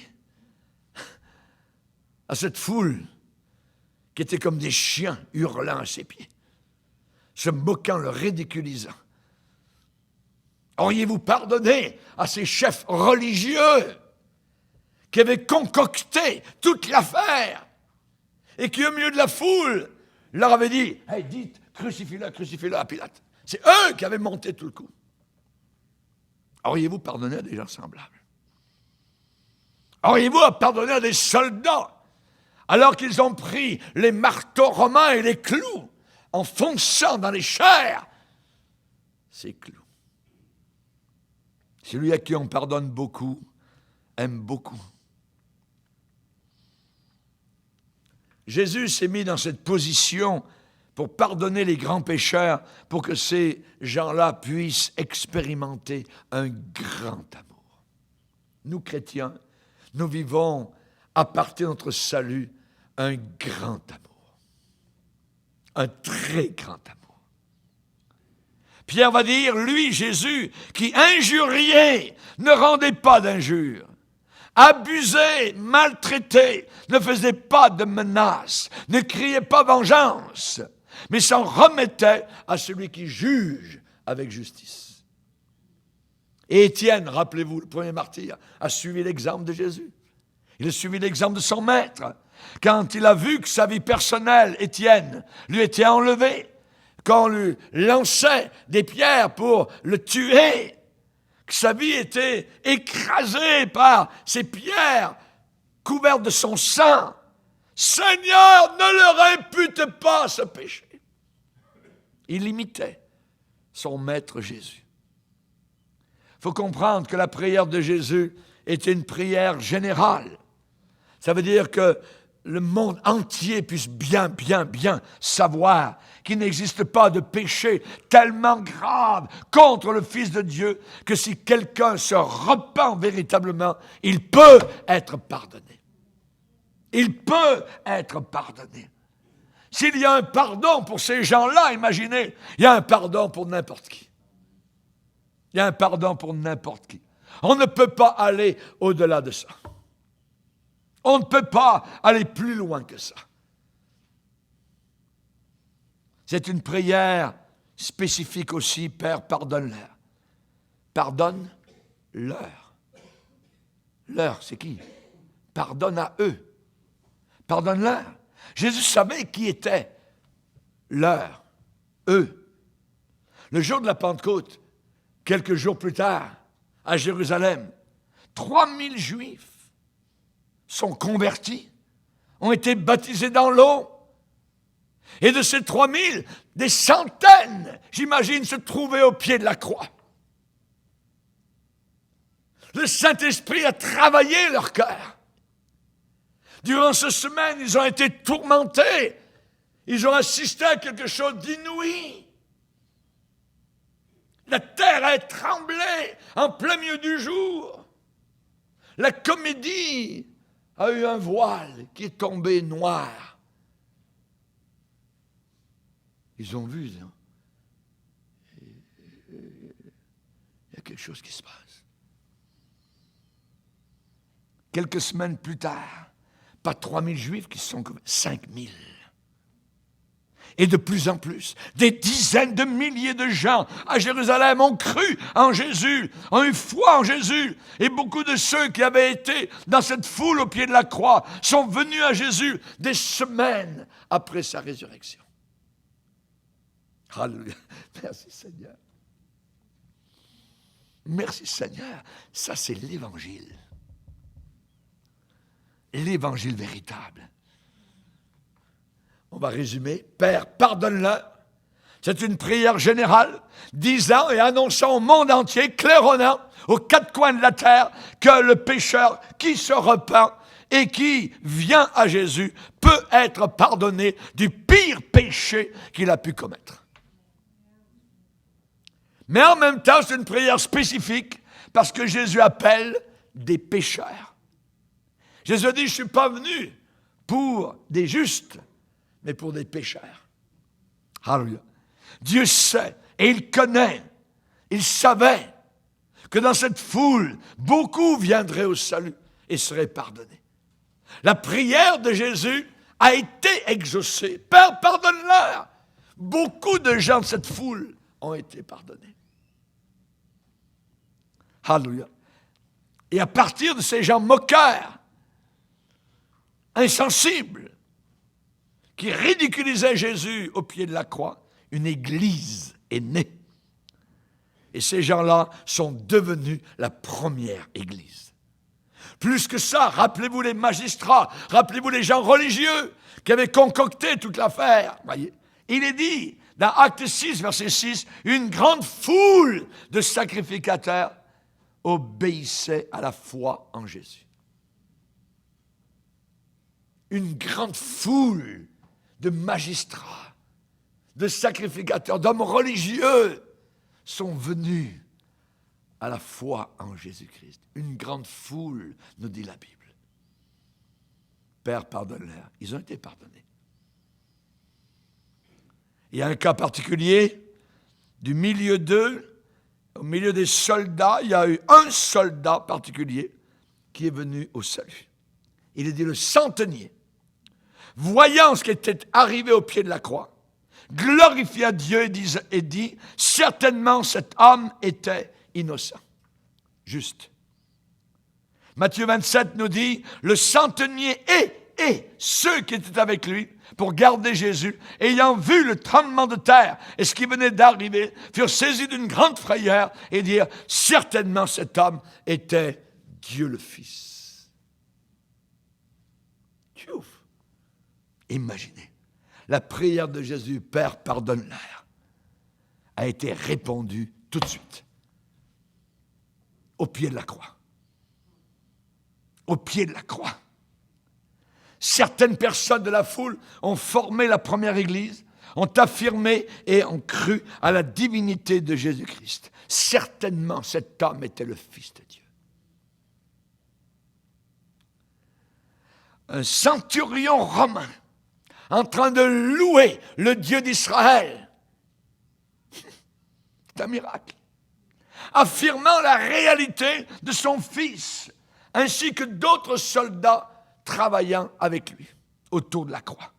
[SPEAKER 1] à cette foule qui était comme des chiens hurlant à ses pieds, se moquant, le ridiculisant? Auriez-vous pardonné à ces chefs religieux qui avaient concocté toute l'affaire et qui, au milieu de la foule, leur avaient dit « Hey, dites, crucifie-le à Pilate. » C'est eux qui avaient monté tout le coup. Auriez-vous pardonné à des gens semblables? Auriez-vous pardonné à des soldats alors qu'ils ont pris les marteaux romains et les clous en fonçant dans les chairs ces clous? Celui à qui on pardonne beaucoup aime beaucoup. Jésus s'est mis dans cette position pour pardonner les grands pécheurs, pour que ces gens-là puissent expérimenter un grand amour. Nous, chrétiens, nous vivons, à partir de notre salut, un grand amour. Un très grand amour. Pierre va dire, lui, Jésus, qui injuriait, ne rendait pas d'injures, abusait, maltraitait, ne faisait pas de menaces, ne criait pas vengeance, mais s'en remettait à celui qui juge avec justice. Et Étienne, rappelez-vous, le premier martyr, a suivi l'exemple de Jésus. Il a suivi l'exemple de son maître. Quand il a vu que sa vie personnelle, Étienne, lui était enlevée, qu'on lui lançait des pierres pour le tuer, que sa vie était écrasée par ces pierres couvertes de son sang, Seigneur, ne leur impute pas ce péché. Il imitait son maître Jésus. Il faut comprendre que la prière de Jésus était une prière générale. Ça veut dire que le monde entier puisse bien savoir qu'il n'existe pas de péché tellement grave contre le Fils de Dieu que si quelqu'un se repent véritablement, il peut être pardonné. Il peut être pardonné. S'il y a un pardon pour ces gens-là, imaginez, il y a un pardon pour n'importe qui. Il y a un pardon pour n'importe qui. On ne peut pas aller au-delà de ça. On ne peut pas aller plus loin que ça. C'est une prière spécifique aussi, Père, pardonne-leur. Pardonne-leur. leur, c'est qui? Pardonne à eux. Pardonne-leur. Jésus savait qui était leur, eux. Le jour de la Pentecôte, quelques jours plus tard, à Jérusalem, 3000 Juifs sont convertis, ont été baptisés dans l'eau. Et de ces 3000, des centaines, j'imagine, se trouvaient au pied de la croix. Le Saint-Esprit a travaillé leur cœur. Durant cette semaine, ils ont été tourmentés. Ils ont assisté à quelque chose d'inouï. La terre a tremblé en plein milieu du jour. La comédie a eu un voile qui est tombé noir. Ils ont vu, il y a quelque chose qui se passe. Quelques semaines plus tard, pas 3000 Juifs qui se sont convertis, 5000. Et de plus en plus, des dizaines de milliers de gens à Jérusalem ont cru en Jésus, ont eu foi en Jésus. Et beaucoup de ceux qui avaient été dans cette foule au pied de la croix sont venus à Jésus des semaines après sa résurrection. Alléluia. Merci Seigneur. Merci Seigneur. Ça, c'est l'Évangile. L'Évangile véritable. On va résumer. Père, pardonne-leur. C'est une prière générale, disant et annonçant au monde entier, claironnant aux quatre coins de la terre, que le pécheur qui se repent et qui vient à Jésus peut être pardonné du pire péché qu'il a pu commettre. Mais en même temps, c'est une prière spécifique parce que Jésus appelle des pécheurs. Jésus dit, je ne suis pas venu pour des justes, mais pour des pécheurs. Alléluia. Dieu sait et il connaît, il savait que dans cette foule, beaucoup viendraient au salut et seraient pardonnés. La prière de Jésus a été exaucée. Père, pardonne-leur. Beaucoup de gens de cette foule ont été pardonnés. Alléluia. Et à partir de ces gens moqueurs, insensibles, qui ridiculisaient Jésus au pied de la croix, une église est née. Et ces gens-là sont devenus la première église. Plus que ça, rappelez-vous les magistrats, rappelez-vous les gens religieux qui avaient concocté toute l'affaire. Voyez, il est dit, dans Acte 6, verset 6, une grande foule de sacrificateurs obéissait à la foi en Jésus. Une grande foule de magistrats, de sacrificateurs, d'hommes religieux sont venus à la foi en Jésus-Christ. Une grande foule, nous dit la Bible. Père, pardonne-leur. Ils ont été pardonnés. Il y a un cas particulier, du milieu d'eux, au milieu des soldats, il y a eu un soldat particulier qui est venu au salut. Il est dit le centenier, voyant ce qui était arrivé au pied de la croix, glorifia Dieu et dit, certainement cet homme était innocent, juste. Matthieu 27 nous dit, le centenier et ceux qui étaient avec lui pour garder Jésus, ayant vu le tremblement de terre et ce qui venait d'arriver, furent saisis d'une grande frayeur et dirent, certainement cet homme était Dieu le Fils. Tchouf. Imaginez, la prière de Jésus, Père, pardonne-leur, a été répondue tout de suite, au pied de la croix. Au pied de la croix. Certaines personnes de la foule ont formé la première église, ont affirmé et ont cru à la divinité de Jésus-Christ. Certainement, cet homme était le Fils de Dieu. Un centurion romain, en train de louer le Dieu d'Israël, c'est un miracle, affirmant la réalité de son Fils, ainsi que d'autres soldats travaillant avec lui autour de la croix.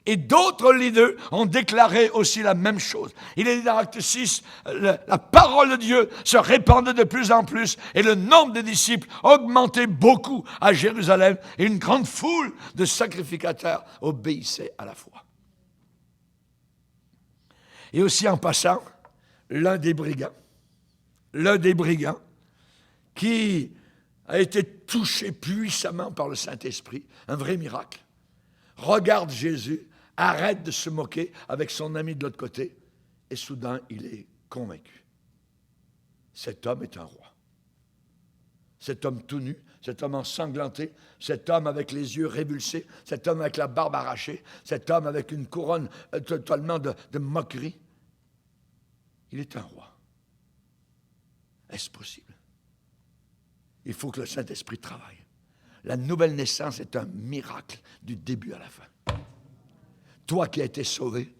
[SPEAKER 1] Et d'autres leaders ont déclaré aussi la même chose. Il est dit dans Acte 6, la parole de Dieu se répandait de plus en plus et le nombre de disciples augmentait beaucoup à Jérusalem et une grande foule de sacrificateurs obéissait à la foi. Et aussi en passant, l'un des brigands qui a été touché puissamment par le Saint-Esprit, un vrai miracle, regarde Jésus, arrête de se moquer avec son ami de l'autre côté, et soudain, il est convaincu. Cet homme est un roi. Cet homme tout nu, cet homme ensanglanté, cet homme avec les yeux révulsés, cet homme avec la barbe arrachée, cet homme avec une couronne totalement de moquerie. Il est un roi. Est-ce possible? Il faut que le Saint-Esprit travaille. La nouvelle naissance est un miracle du début à la fin. Toi qui as été sauvé,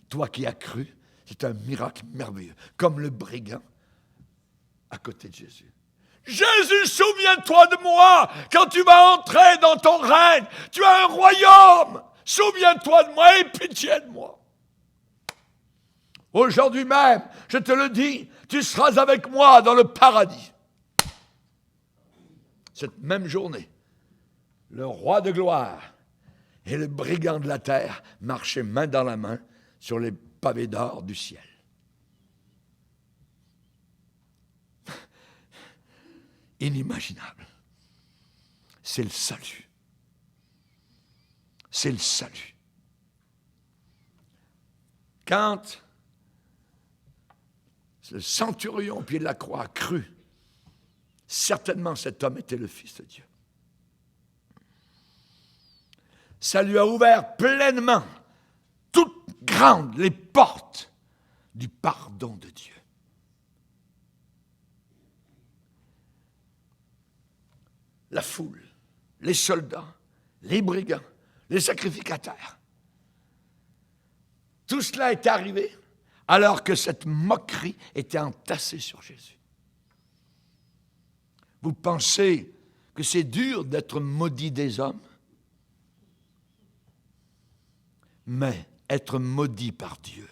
[SPEAKER 1] toi qui as cru, c'est un miracle merveilleux. Comme le brigand à côté de Jésus. Jésus, souviens-toi de moi quand tu vas entrer dans ton règne. Tu as un royaume. Souviens-toi de moi et pitié de moi. Aujourd'hui même, je te le dis, tu seras avec moi dans le paradis. Cette même journée, le roi de gloire et le brigand de la terre marchaient main dans la main sur les pavés d'or du ciel. Inimaginable. C'est le salut. C'est le salut. Quand le centurion au pied de la croix a cru, certainement cet homme était le Fils de Dieu. Ça lui a ouvert pleinement, toutes grandes, les portes du pardon de Dieu. La foule, les soldats, les brigands, les sacrificateurs. Tout cela est arrivé alors que cette moquerie était entassée sur Jésus. Vous pensez que c'est dur d'être maudit des hommes? Mais être maudit par Dieu.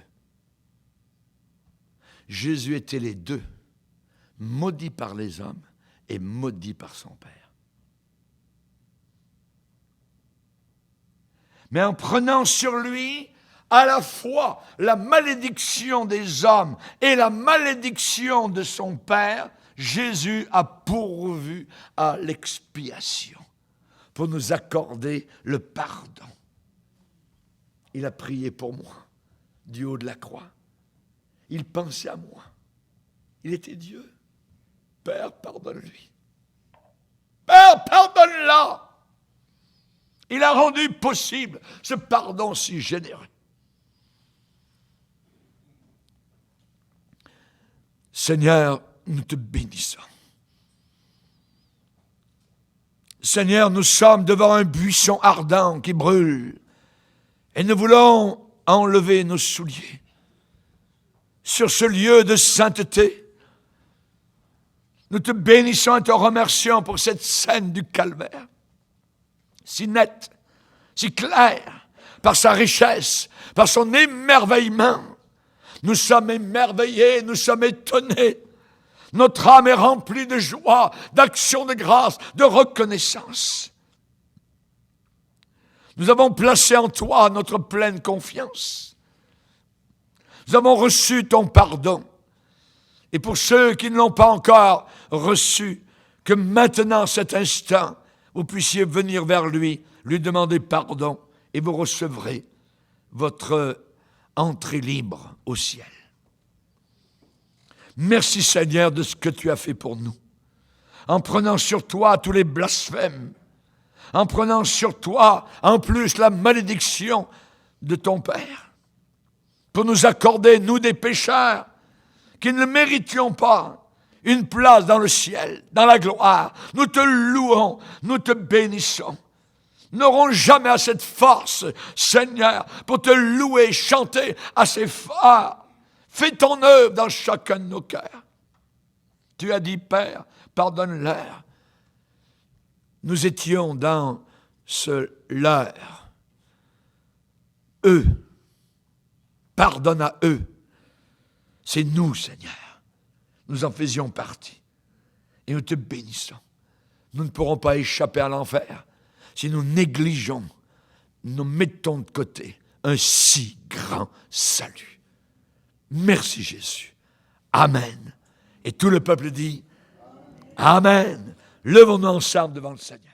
[SPEAKER 1] Jésus était les deux, maudit par les hommes et maudit par son Père. Mais en prenant sur lui à la fois la malédiction des hommes et la malédiction de son Père, Jésus a pourvu à l'expiation pour nous accorder le pardon. Il a prié pour moi du haut de la croix. Il pensait à moi. Il était Dieu. Père, pardonne-lui. Père, pardonne-la. Il a rendu possible ce pardon si généreux. Seigneur, nous te bénissons. Seigneur, nous sommes devant un buisson ardent qui brûle et nous voulons enlever nos souliers sur ce lieu de sainteté. Nous te bénissons et te remercions pour cette scène du calvaire, si nette, si claire, par sa richesse, par son émerveillement. Nous sommes émerveillés, nous sommes étonnés. Notre âme est remplie de joie, d'action de grâce, de reconnaissance. Nous avons placé en toi notre pleine confiance. Nous avons reçu ton pardon. Et pour ceux qui ne l'ont pas encore reçu, que maintenant, cet instant, vous puissiez venir vers lui, lui demander pardon, et vous recevrez votre entrée libre au ciel. Merci Seigneur de ce que tu as fait pour nous. En prenant sur toi tous les blasphèmes, en prenant sur toi en plus la malédiction de ton Père, pour nous accorder, nous des pécheurs, qui ne méritions pas une place dans le ciel, dans la gloire. Nous te louons, nous te bénissons. Nous n'aurons jamais assez de force, Seigneur, pour te louer, chanter assez fort. Fais ton œuvre dans chacun de nos cœurs. Tu as dit, Père, pardonne-leur. Nous étions dans ce leur. eux. Pardonne à eux. C'est nous, Seigneur. Nous en faisions partie. Et nous te bénissons. Nous ne pourrons pas échapper à l'enfer si nous négligeons, nous mettons de côté un si grand salut. Merci Jésus. Amen. Et tout le peuple dit Amen. Levons-nous ensemble devant le Seigneur.